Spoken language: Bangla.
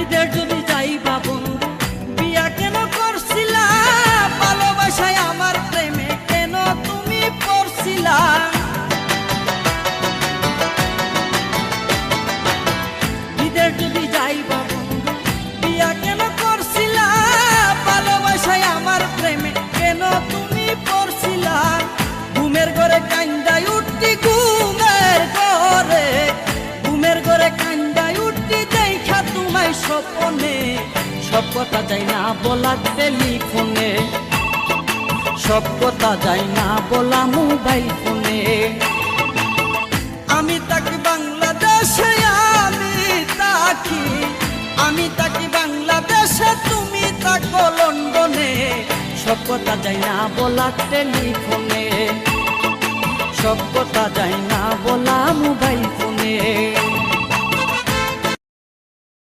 বিদেশ যদি যাইবা বন্ধু বিয়া কেন করছিলা, ভালোবাসায় আমার প্রেমে কেন তুমি পড়ছিলা। বিদেশ যদি যাইবা বন্ধু বিয়া কেন করছিলা, ভালোবাসায় আমার প্রেমে কেন তুমি পড়ছিলা। ঘুমের ঘরে কান্দাই উঠতি, ঘুমের ঘরে কান্দাই উঠতি দেখা তোমায় স্বপ্নে। সব কথা যাই না বলা টেলিফোনে, সব কথা যাই না বলা মোবাইল ফোনে। আমি তাকি বাংলাদেশে, আমি তাকি বাংলাদেশে, তুমি তাকো লন্ডনে। সব কথা যাই না বলা টেলিফোনে, সব কথা যাই না বলা মোবাইল ফোনে।